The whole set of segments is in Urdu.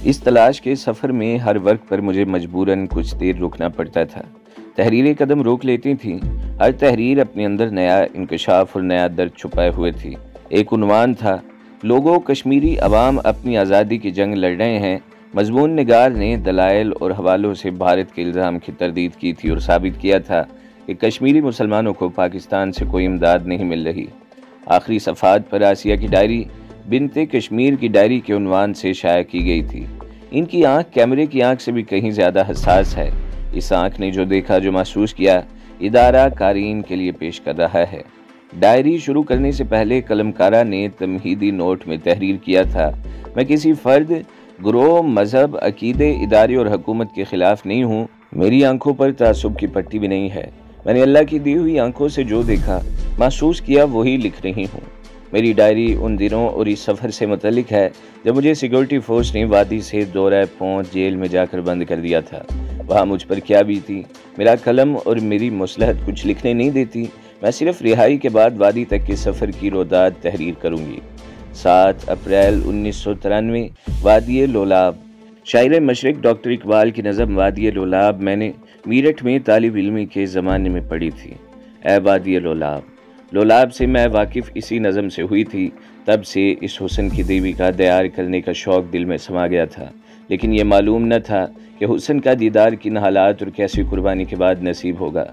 اس تلاش کے سفر میں ہر وقت پر مجھے مجبوراً کچھ دیر رکنا پڑتا تھا۔ تحریریں قدم روک لیتی تھیں، ہر تحریر اپنے اندر نیا انکشاف اور نیا درد چھپائے ہوئے تھی۔ ایک عنوان تھا، لوگوں کشمیری عوام اپنی آزادی کی جنگ لڑ رہے ہیں۔ مضمون نگار نے دلائل اور حوالوں سے بھارت کے الزام کی تردید کی تھی اور ثابت کیا تھا کہ کشمیری مسلمانوں کو پاکستان سے کوئی امداد نہیں مل رہی۔ آخری صفحات پر آسیہ کی ڈائری بنت کشمیر کی ڈائری کے عنوان سے شائع کی گئی تھی۔ ان کی آنکھ کیمرے کی آنکھ سے بھی کہیں زیادہ حساس ہے۔ اس آنکھ نے جو دیکھا، جو محسوس کیا، ادارہ قارئین کے لیے پیش کر رہا ہے۔ ڈائری شروع کرنے سے پہلے قلمکارہ نے تمہیدی نوٹ میں تحریر کیا تھا، میں کسی فرد، گروہ، مذہب، عقیدے، ادارے اور حکومت کے خلاف نہیں ہوں۔ میری آنکھوں پر تعصب کی پٹی بھی نہیں ہے۔ میں نے اللہ کی دی ہوئی آنکھوں سے جو دیکھا، محسوس کیا، وہی لکھ رہی ہوں۔ میری ڈائری ان دنوں اور اس سفر سے متعلق ہے جب مجھے سیکورٹی فورس نے وادی سے دورہ پونچھ جیل میں جا کر بند کر دیا تھا۔ وہاں مجھ پر کیا بیتی؟ میرا قلم اور میری مصلحت کچھ لکھنے نہیں دیتی۔ میں صرف رہائی کے بعد وادی تک کے سفر کی روداد تحریر کروں گی۔ 7 اپریل 1993، وادی لولاب۔ شاعر مشرق ڈاکٹر اقبال کی نظم وادی لولاب میں نے میرٹھ میں طالب علمی کے زمانے میں پڑھی تھی۔ اے وادی لولاب، لولاب سے میں واقف اسی نظم سے ہوئی تھی۔ تب سے اس حسن کی دیوی کا دیار کرنے کا شوق دل میں سما گیا تھا، لیکن یہ معلوم نہ تھا کہ حسن کا دیدار کن حالات اور کیسی قربانی کے بعد نصیب ہوگا۔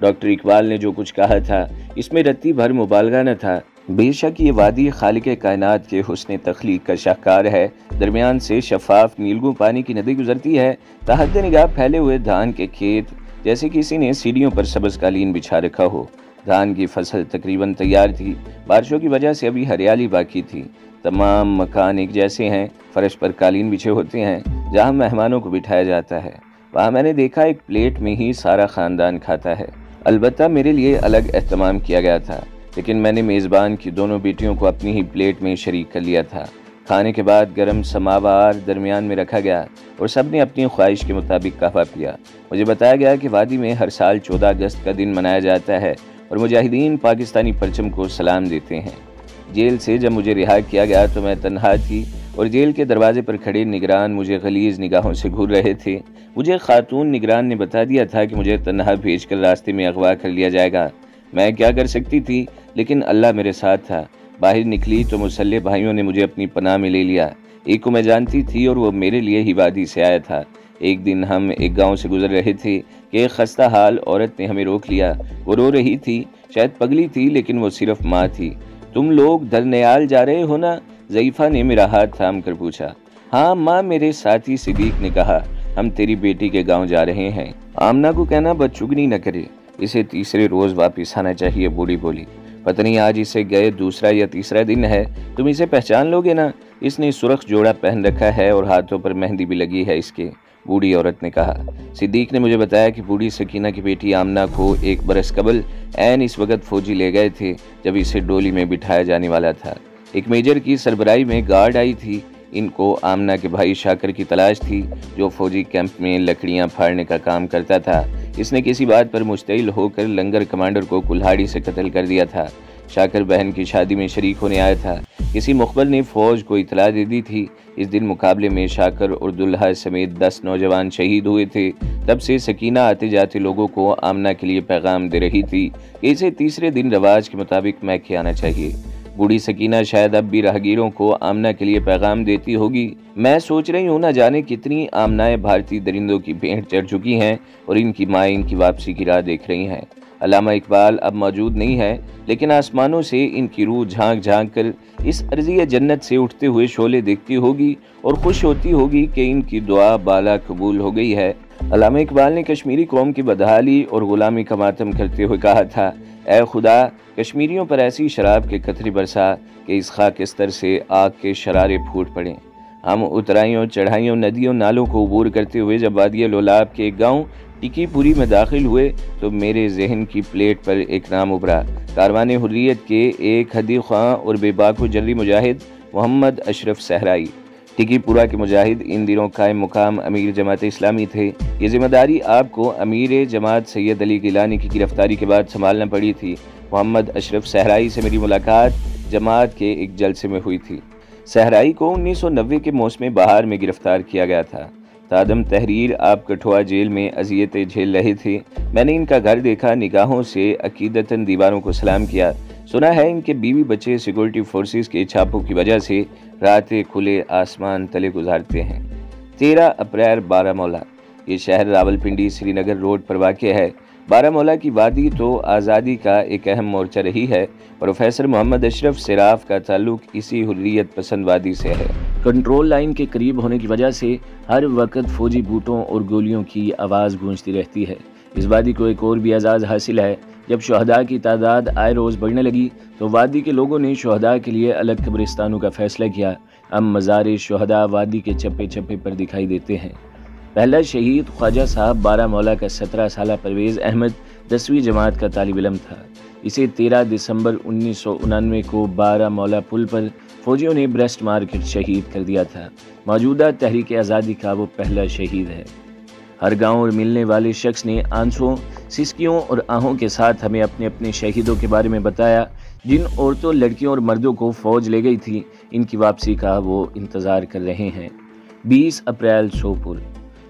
ڈاکٹر اقبال نے جو کچھ کہا تھا، اس میں رتی بھر مبالغہ نہ تھا۔ بے شک یہ وادی خالق کائنات کے حسن تخلیق کا شاہکار ہے۔ درمیان سے شفاف نیلگوں پانی کی ندی گزرتی ہے، تحت نگاہ پھیلے ہوئے دھان کے کھیت، جیسے کسی نے سیڑھیوں پر سبز قالین بچھا رکھا ہو۔ دھان کی فصل تقریباً تیار تھی، بارشوں کی وجہ سے ابھی ہریالی باقی تھی۔ تمام مکان ایک جیسے ہیں، فرش پر قالین بچھے ہوتے ہیں جہاں مہمانوں کو بٹھایا جاتا ہے۔ وہاں میں نے دیکھا ایک پلیٹ میں ہی سارا خاندان کھاتا ہے۔ البتہ میرے لیے الگ اہتمام کیا گیا تھا، لیکن میں نے میزبان کی دونوں بیٹیوں کو اپنی ہی پلیٹ میں شریک کر لیا تھا۔ کھانے کے بعد گرم سماوار درمیان میں رکھا گیا اور سب نے اپنی خواہش کے مطابق قہوہ پیا۔ مجھے بتایا گیا کہ وادی میں ہر سال 14 اگست کا دن منایا جاتا ہے اور مجاہدین پاکستانی پرچم کو سلام دیتے ہیں۔ جیل سے جب مجھے رہا کیا گیا تو میں تنہا تھی اور جیل کے دروازے پر کھڑے نگران مجھے غلیظ نگاہوں سے گھور رہے تھے۔ مجھے خاتون نگران نے بتا دیا تھا کہ مجھے تنہا بھیج کر راستے میں اغوا کر لیا جائے گا۔ میں کیا کر سکتی تھی، لیکن اللہ میرے ساتھ تھا۔ باہر نکلی تو مسلح بھائیوں نے مجھے اپنی پناہ میں لے لیا۔ ایک کو میں جانتی تھی اور وہ میرے لیے ہی وادی سے آیا تھا۔ ایک دن ہم ایک گاؤں سے گزر رہے تھے کہ ایک خستہ حال عورت نے ہمیں روک لیا۔ وہ رو رہی تھی، شاید پگلی تھی، لیکن وہ صرف ماں تھی۔ تم لوگ درنیال جا رہے ہو نا؟ ضعیفہ نے میرا ہاتھ تھام کر پوچھا۔ ہاں ماں، میرے ساتھی صدیق نے کہا، ہم تیری بیٹی کے گاؤں جا رہے ہیں۔ آمنہ کو کہنا بدچگنی نہ کرے، اسے تیسرے روز واپس آنا چاہیے، بوڑھی بولی۔ پتہ نہیں آج اسے گئے دوسرا یا تیسرا دن ہے، تم اسے پہچان لو گے نا؟ اس نے سرخ جوڑا پہن رکھا ہے اور ہاتھوں پر مہندی بھی لگی ہے اس کے، بوڑھی عورت نے کہا۔ صدیق نے مجھے بتایا کہ بوڑھی سکینہ کی بیٹی آمنہ کو 1 برس قبل عین اس وقت فوجی لے گئے تھے جب اسے ڈولی میں بٹھایا جانے والا تھا۔ ایک میجر کی سربراہی میں گارڈ آئی تھی۔ ان کو آمنہ کے بھائی شاکر کی تلاش تھی، جو فوجی کیمپ میں لکڑیاں پھاڑنے کا کام کرتا تھا۔ اس نے کسی بات پر مشتعل ہو کر لنگر کمانڈر کو کلہاڑی سے قتل کر دیا تھا۔ شاکر بہن کی شادی میں شریک ہونے آیا تھا۔ کسی مخبر نے فوج کو اطلاع دے دی تھی۔ اس دن مقابلے میں شاکر اور دلہا سمیت 10 نوجوان شہید ہوئے تھے۔ تب سے سکینہ آتے جاتے لوگوں کو آمنہ کے لیے پیغام دے رہی تھی کہ اسے تیسرے دن رواج کے مطابق میکے آنا چاہیے۔ بوڑھی سکینہ شاید اب بھی راہگیروں کو آمنہ کے لیے پیغام دیتی ہوگی۔ میں سوچ رہی ہوں نہ جانے کتنی آمنائیں بھارتی درندوں کی بھینٹ چڑھ چکی ہیں اور ان کی مائیں ان کی واپسی کی راہ دیکھ رہی ہیں۔ علامہ اقبال اب موجود نہیں ہے، لیکن آسمانوں سے ان کی روح جھانک جھانک کر اس ارضی جنت سے اٹھتے ہوئے شعلے دیکھتی ہوگی اور خوش ہوتی ہوگی کہ ان کی دعا بالا قبول ہو گئی ہے۔ علامہ اقبال نے کشمیری قوم کی بدحالی اور غلامی کا ماتم کرتے ہوئے کہا تھا، اے خدا، کشمیریوں پر ایسی شراب کے قطرے برسا کہ اس خاکستر سے آگ کے شرارے پھوٹ پڑیں۔ ہم اترائیوں، چڑھائیوں، ندیوں، نالوں کو عبور کرتے ہوئے جب وادی لولاب کے ایک گاؤں ٹکی پوری میں داخل ہوئے تو میرے ذہن کی پلیٹ پر ایک نام ابھرا، کاروان حریت کے ایک ہدی خواں اور بے باک و جری مجاہد محمد اشرف صحرائی۔ ٹکی پورا کے مجاہد ان دنوں قائم مقام امیر جماعت اسلامی تھے۔ یہ ذمہ داری آپ کو امیر جماعت سید علی گیلانی کی گرفتاری کے بعد سنبھالنا پڑی تھی۔ محمد اشرف صحرائی سے میری ملاقات جماعت کے ایک جلسے میں ہوئی تھی۔ صحرائی کو 1990 کے موسم بہار میں گرفتار کیا گیا تھا۔ تادم تحریر آپ کٹھوا جیل میں اذیتیں جھیل رہے تھے۔ میں نے ان کا گھر دیکھا، نگاہوں سے عقیدتاً دیواروں کو سلام کیا۔ سنا ہے ان کے بیوی بچے سیکورٹی فورسز کے چھاپوں کی وجہ سے راتیں کھلے آسمان تلے گزارتے ہیں۔ 13 اپریل بارہمولہ۔ یہ شہر راولپنڈی سری نگر روڈ پر واقع ہے۔ بارہمولہ کی وادی تو آزادی کا ایک اہم مورچہ رہی ہے۔ پروفیسر محمد اشرف صراف کا تعلق اسی حریت پسند وادی سے ہے۔ کنٹرول لائن کے قریب ہونے کی وجہ سے ہر وقت فوجی بوٹوں اور گولیوں کی آواز گونجتی رہتی ہے۔ اس وادی کو ایک اور بھی اعزاز حاصل ہے۔ جب شہداء کی تعداد آئے روز بڑھنے لگی تو وادی کے لوگوں نے شہداء کے لیے الگ قبرستانوں کا فیصلہ کیا۔ اب مزار شہداء وادی کے چپے چپے پر دکھائی دیتے ہیں۔ پہلا شہید خواجہ صاحب بارہمولہ کا 17 سالہ پرویز احمد 10ویں جماعت کا طالب علم تھا۔ اسے 13 دسمبر 1999 کو بارہمولہ پل پر فوجیوں نے بریسٹ مار کر شہید کر دیا تھا۔ موجودہ تحریک آزادی کا وہ پہلا شہید ہے۔ ہر گاؤں اور ملنے والے شخص نے آنسوؤں، سسکیوں اور آہوں کے ساتھ ہمیں اپنے اپنے شہیدوں کے بارے میں بتایا۔ جن عورتوں، لڑکیوں اور مردوں کو فوج لے گئی تھی، ان کی واپسی کا وہ انتظار کر رہے ہیں۔ 20 اپریل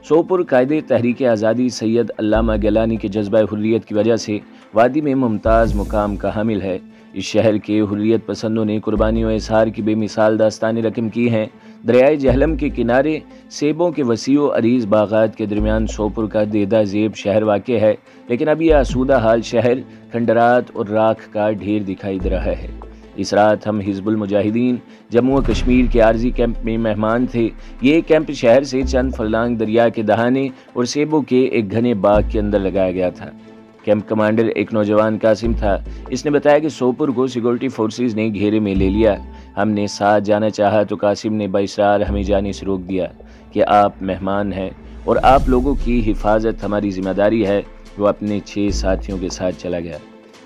سوپور قائد تحریک آزادی سید علامہ گیلانی کے جذبہ حریت کی وجہ سے وادی میں ممتاز مقام کا حامل ہے۔ اس شہر کے حریت پسندوں نے قربانی و اظہار کی بے مثال داستانیں رقم کی ہیں۔ دریائے جہلم کے کنارے سیبوں کے وسیع و عریض باغات کے درمیان سوپور کا دیدہ زیب شہر واقع ہے، لیکن اب یہ آسودہ حال شہر کھنڈرات اور راکھ کا ڈھیر دکھائی دے رہا ہے۔ اس رات ہم حزب المجاہدین جموں و کشمیر کے عارضی کیمپ میں مہمان تھے۔ یہ کیمپ شہر سے چند فرلانگ دریا کے دہانے اور سیبوں کے ایک گھنے باغ کے اندر لگایا گیا تھا۔ کیمپ کمانڈر ایک نوجوان قاسم تھا۔ اس نے بتایا کہ سوپور کو سیکورٹی فورسز نے گھیرے میں لے لیا۔ ہم نے ساتھ جانا چاہا تو قاسم نے باصرار ہمیں جانے سے روک دیا کہ آپ مہمان ہیں اور آپ لوگوں کی حفاظت ہماری ذمہ داری ہے۔ وہ اپنے 6 ساتھیوں کے ساتھ چلا گیا۔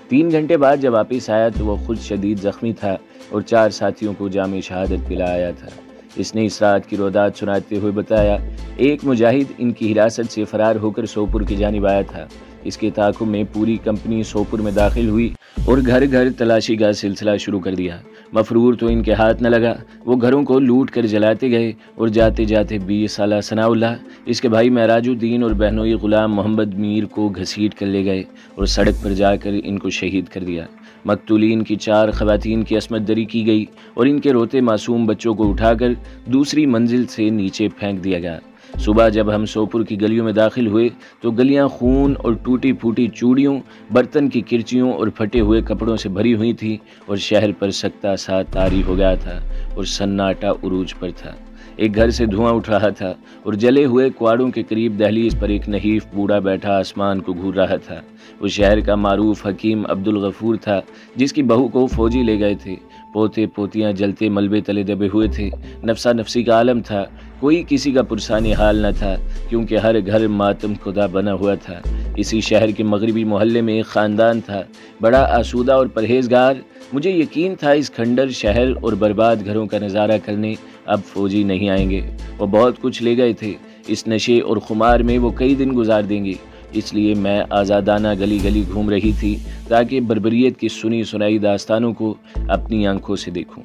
3 گھنٹے بعد جب واپس آیا تو وہ خود شدید زخمی تھا اور 4 ساتھیوں کو جام شہادت پلا آیا تھا۔ اس نے اس رات کی رودات سناتے ہوئے بتایا، ایک مجاہد ان کی حراست سے فرار ہو کر سوپور کی جانب آیا تھا۔ اس کے تعاقب میں پوری کمپنی سوپور میں داخل ہوئی اور گھر گھر تلاشی کا سلسلہ شروع کر دیا۔ مفرور تو ان کے ہاتھ نہ لگا، وہ گھروں کو لوٹ کر جلاتے گئے اور جاتے جاتے 20 سالہ ثناء اللہ، اس کے بھائی معراج الدین اور بہنوئی غلام محمد میر کو گھسیٹ کر لے گئے اور سڑک پر جا کر ان کو شہید کر دیا۔ مقتولین کی 4 خواتین کی عصمت دری کی گئی اور ان کے روتے معصوم بچوں کو اٹھا کر دوسری منزل سے نیچے پھینک دیا گیا۔ صبح جب ہم سوپور کی گلیوں میں داخل ہوئے تو گلیاں خون اور ٹوٹی پھوٹی چوڑیوں، برتن کی کرچیوں اور پھٹے ہوئے کپڑوں سے بھری ہوئی تھی اور شہر پر سکتہ سا طاری ہو گیا تھا اور سناٹا عروج پر تھا۔ ایک گھر سے دھواں اٹھ رہا تھا اور جلے ہوئے کواڑوں کے قریب دہلیز پر ایک نحیف بوڑھا بیٹھا آسمان کو گھور رہا تھا۔ وہ شہر کا معروف حکیم عبدالغفور تھا، جس کی بہو کو فوجی لے گئے تھے۔ پوتے پوتیاں جلتے ملبے تلے دبے ہوئے تھے۔ نفسا نفسی کا عالم تھا، کوئی کسی کا پرسانی حال نہ تھا، کیونکہ ہر گھر ماتم خدا بنا ہوا تھا۔ اسی شہر کے مغربی محلے میں ایک خاندان تھا، بڑا آسودہ اور پرہیزگار۔ مجھے یقین تھا اس کھنڈر شہر اور برباد گھروں کا نظارہ کرنے اب فوجی نہیں آئیں گے۔ وہ بہت کچھ لے گئے تھے، اس نشے اور خمار میں وہ کئی دن گزار دیں گے۔ اس لیے میں آزادانہ گلی گلی گھوم رہی تھی تاکہ بربریت کی سنی سنائی داستانوں کو اپنی آنکھوں سے دیکھوں۔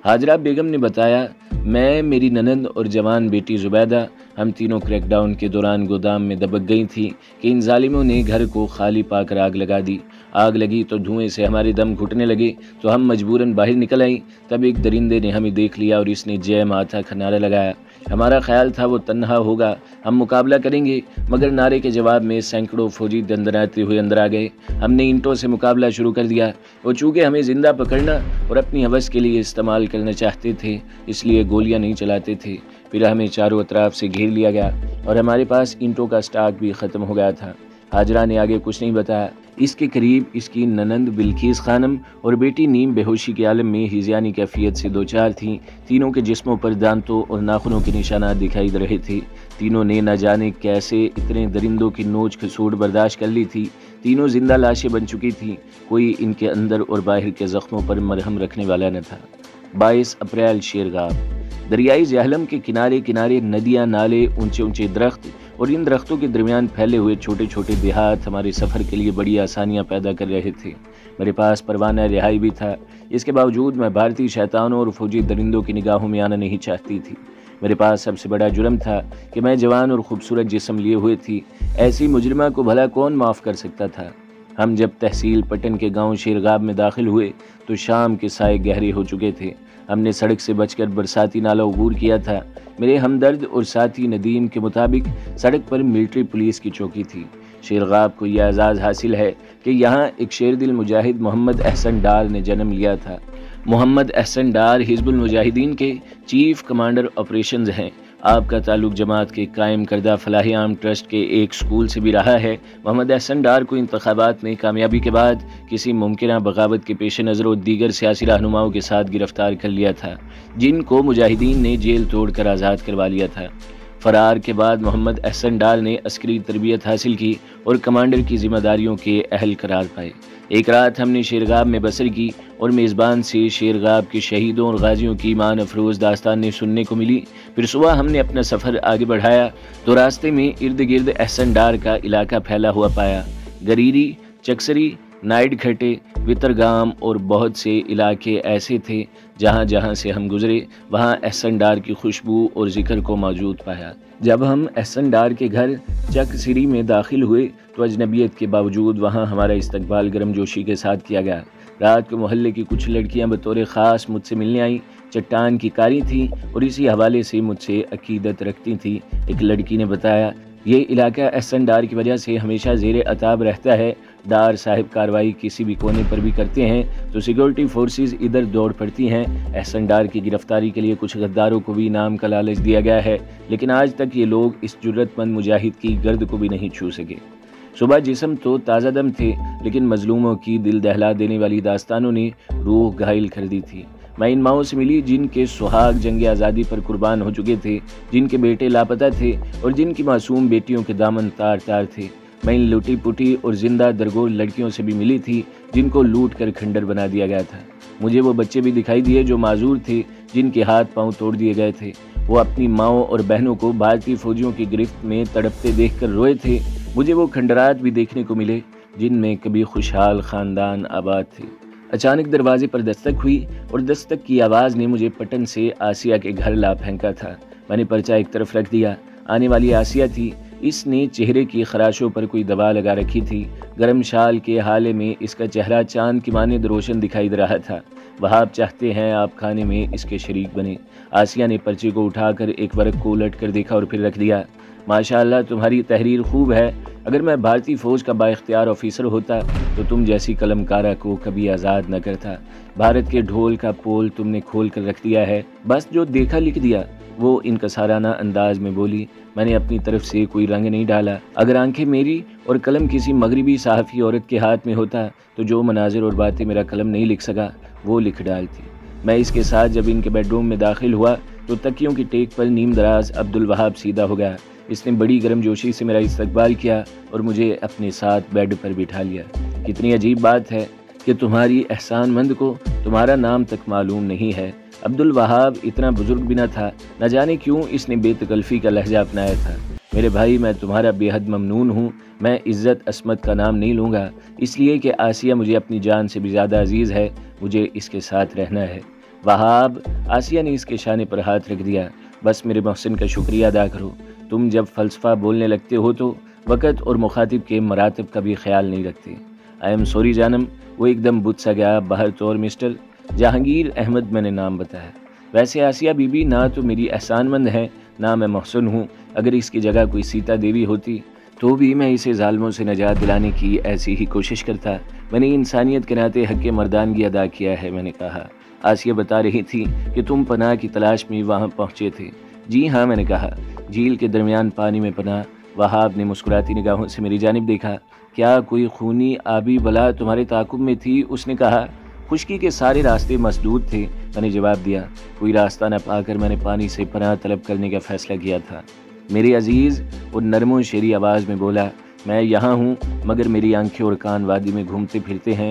حاجرہ بیگم نے بتایا، میں، میری ننند اور جوان بیٹی زبیدہ، ہم تینوں کریک ڈاؤن کے دوران گودام میں دبک گئی تھیں کہ ان ظالموں نے گھر کو خالی پا کر آگ لگا دی۔ آگ لگی تو دھوئیں سے ہمارے دم گھٹنے لگے تو ہم مجبوراً باہر نکل آئیں۔ تب ایک درندے نے ہمیں دیکھ لیا اور اس نے جے ماتا کا نعرہ لگایا۔ ہمارا خیال تھا وہ تنہا ہوگا، ہم مقابلہ کریں گے، مگر نعرے کے جواب میں سینکڑوں فوجی دندناتے ہوئے اندر آ گئے۔ ہم نے اینٹوں سے مقابلہ شروع کر دیا۔ وہ چونکہ ہمیں زندہ پکڑنا اور اپنی ہوس کے لیے استعمال کرنا چاہتے تھے، اس لیے گولیاں نہیں چلاتے تھے۔ پھر ہمیں چاروں اطراف سے گھیر لیا گیا اور ہمارے پاس اینٹوں کا سٹاک بھی ختم ہو گیا تھا۔ حاجرہ نے آگے کچھ نہیں بتایا۔ اس کے قریب اس کی ننند بلقیس خانم اور بیٹی نیم بے ہوشی کے عالم میں ہیزیانی کیفیت سے دوچار تھیں۔ تینوں کے جسموں پر دانتوں اور ناخنوں کے نشانات دکھائی دے رہے تھے۔ تینوں نے نہ جانے کیسے اتنے درندوں کی نوچ کھسوٹ برداشت کر لی تھی۔ تینوں زندہ لاشیں بن چکی تھیں، کوئی ان کے اندر اور باہر کے زخموں پر مرہم رکھنے والا نہ تھا۔ 22 اپریل شیرغاب۔ دریائے جہلم کے کنارے کنارے ندیاں، نالے، اونچے اونچے درخت اور ان درختوں کے درمیان پھیلے ہوئے چھوٹے چھوٹے دیہات ہمارے سفر کے لیے بڑی آسانیاں پیدا کر رہے تھے۔ میرے پاس پروانہ رہائی بھی تھا، اس کے باوجود میں بھارتی شیطانوں اور فوجی درندوں کی نگاہوں میں آنا نہیں چاہتی تھی۔ میرے پاس سب سے بڑا جرم تھا کہ میں جوان اور خوبصورت جسم لیے ہوئے تھی، ایسی مجرمہ کو بھلا کون معاف کر سکتا تھا۔ ہم جب تحصیل پٹن کے گاؤں شیرغاب میں داخل ہوئے تو شام کے سائے گہرے ہو چکے تھے۔ ہم نے سڑک سے بچ کر برساتی نالہ عبور کیا تھا۔ میرے ہمدرد اور ساتھی ندیم کے مطابق سڑک پر ملٹری پولیس کی چوکی تھی۔ شیرغاب کو یہ اعزاز حاصل ہے کہ یہاں ایک شیر دل مجاہد محمد احسن ڈار نے جنم لیا تھا۔ محمد احسن ڈار حزب المجاہدین کے چیف کمانڈر آپریشنز ہیں۔ آپ کا تعلق جماعت کے قائم کردہ فلاح عام ٹرسٹ کے ایک سکول سے بھی رہا ہے۔ محمد احسن ڈار کو انتخابات میں کامیابی کے بعد کسی ممکنہ بغاوت کے پیش نظر اور دیگر سیاسی رہنماؤں کے ساتھ گرفتار کر لیا تھا، جن کو مجاہدین نے جیل توڑ کر آزاد کروا لیا تھا۔ فرار کے بعد محمد احسن ڈار نے عسکری تربیت حاصل کی اور کمانڈر کی ذمہ داریوں کے اہل قرار پائے۔ ایک رات ہم نے شیرغاب میں بسر کی اور میزبان سے شیرغاب کے شہیدوں اور غازیوں کی ایمان افروز داستانیں سننے کو ملی۔ پھر صبح ہم نے اپنا سفر آگے بڑھایا تو راستے میں ارد گرد احسن ڈار کا علاقہ پھیلا ہوا پایا۔ گریری، چکسری، نائڈ کھٹے، وترگام اور بہت سے علاقے ایسے تھے جہاں جہاں سے ہم گزرے وہاں احسن ڈار کی خوشبو اور ذکر کو موجود پایا۔ جب ہم احسن ڈار کے گھر چک سری میں داخل ہوئے تو اجنبیت کے باوجود وہاں ہمارا استقبال گرم جوشی کے ساتھ کیا گیا۔ رات کو محلے کی کچھ لڑکیاں بطور خاص مجھ سے ملنے آئیں، چٹان کی کاری تھیں اور اسی حوالے سے مجھ سے عقیدت رکھتی تھیں۔ ایک لڑکی نے بتایا، یہ علاقہ احسن ڈار کی وجہ سے ہمیشہ زیر عتاب رہتا ہے۔ ڈار صاحب کاروائی کسی بھی کونے پر بھی کرتے ہیں تو سیکورٹی فورسز ادھر دوڑ پڑتی ہیں۔ احسن ڈار کی گرفتاری کے لیے کچھ غداروں کو بھی انعام کا لالچ دیا گیا ہے، لیکن آج تک یہ لوگ اس جرت مند مجاہد کی گرد کو بھی نہیں چھو سکے۔ صبح جسم تو تازہ دم تھے، لیکن مظلوموں کی دل دہلا دینے والی داستانوں نے روح گھائل کر دی تھی۔ میں ان ماؤں سے ملی جن کے سہاگ جنگ آزادی پر قربان ہو چکے تھے، جن کے بیٹے لاپتہ تھے اور جن کی معصوم بیٹیوں کے دامن تار تار تھے۔ میں ان لوٹی پوٹی اور زندہ درگور لڑکیوں سے بھی ملی تھی جن کو لوٹ کر کھنڈر بنا دیا گیا تھا۔ مجھے وہ بچے بھی دکھائی دیے جو معذور تھے، جن کے ہاتھ پاؤں توڑ دیے گئے تھے۔ وہ اپنی ماؤں اور بہنوں کو بھارتی فوجیوں کی گرفت میں تڑپتے دیکھ کر روئے تھے۔ مجھے وہ کھنڈرات بھی دیکھنے کو ملے جن میں کبھی خوشحال خاندان آباد تھے۔ اچانک دروازے پر دستک ہوئی اور دستک کی آواز نے مجھے پٹن سے آسیہ کے گھر لا پھینکا تھا۔ میں نے پرچہ ایک طرف رکھ دیا۔ آنے والی آسیہ تھی۔ اس نے چہرے کی خراشوں پر کوئی دوا لگا رکھی تھی۔ گرم شال کے حالے میں اس کا چہرہ چاند کی مانند روشن دکھائی دے رہا تھا۔ وہاب چاہتے ہیں آپ کھانے میں اس کے شریک بنے۔ آسیہ نے پرچے کو اٹھا کر ایک ورق کو الٹ کر دیکھا اور پھر رکھ دیا۔ ماشاءاللہ تمہاری تحریر خوب ہے۔ اگر میں بھارتی فوج کا با اختیار آفیسر ہوتا تو تم جیسی قلم کارہ کو کبھی آزاد نہ کرتا۔ بھارت کے ڈھول کا پول تم نے کھول کر رکھ دیا ہے، بس جو دیکھا لکھ دیا۔ وہ انکسارانہ انداز میں بولی۔ میں نے اپنی طرف سے کوئی رنگ نہیں ڈالا۔ اگر آنکھیں میری اور قلم کسی مغربی صحافی عورت کے ہاتھ میں ہوتا تو جو مناظر اور باتیں میرا قلم نہیں لکھ سکا وہ لکھ ڈالتی۔ میں اس کے ساتھ جب ان کے بیڈ روم میں داخل ہوا تو تکیوں کی ٹیک پر نیم دراز عبدالوہاب سیدھا ہو گیا۔ اس نے بڑی گرم جوشی سے میرا استقبال کیا اور مجھے اپنے ساتھ بیڈ پر بٹھا لیا۔ کتنی عجیب بات ہے کہ تمہاری احسان مند کو تمہارا نام تک معلوم نہیں ہے۔ عبدالوہاب اتنا بزرگ بھی نہ تھا، نہ جانے کیوں اس نے بے تکلفی کا لہجہ اپنایا تھا۔ میرے بھائی، میں تمہارا بے حد ممنون ہوں۔ میں عزت عصمت کا نام نہیں لوں گا، اس لیے کہ آسیہ مجھے اپنی جان سے بھی زیادہ عزیز ہے۔ مجھے اس کے ساتھ رہنا ہے۔ وہاب، آسیہ نے اس کے شانے پر ہاتھ رکھ دیا، بس میرے محسن کا شکریہ ادا کرو۔ تم جب فلسفہ بولنے لگتے ہو تو وقت اور مخاطب کے مراتب کا بھی خیال نہیں رکھتے۔ آئی ایم سوری جانم۔ وہ ایک دم بت سا گیا۔ باہر طور مسٹر جہانگیر احمد میں نے نام بتایا۔ ویسے آسیہ بی بی نہ تو میری احسان مند ہے نہ میں محسن ہوں۔ اگر اس کی جگہ کوئی سیتا دیوی ہوتی تو بھی میں اسے ظالموں سے نجات دلانے کی ایسی ہی کوشش کرتا۔ میں نے انسانیت کے ناطے حق مردانگی ادا کیا ہے، میں نے کہا۔ آسیہ بتا رہی تھی کہ تم پناہ کی تلاش میں وہاں پہنچے تھے۔ جی ہاں، میں نے کہا۔ جھیل کے درمیان پانی میں پناہ۔ وہاب نے مسکراتی نگاہوں سے میری جانب دیکھا۔ کیا کوئی خونی آبی بلا تمہارے تعاقب میں تھی؟ اس نے کہا۔ خشکی کے سارے راستے مسدود تھے، میں نے جواب دیا۔ کوئی راستہ نہ پا کر میں نے پانی سے پناہ طلب کرنے کا فیصلہ کیا تھا۔ میرے عزیز اور نرم و شیریں آواز میں بولا، میں یہاں ہوں مگر میری آنکھیں اور کان وادی میں گھومتے پھرتے ہیں۔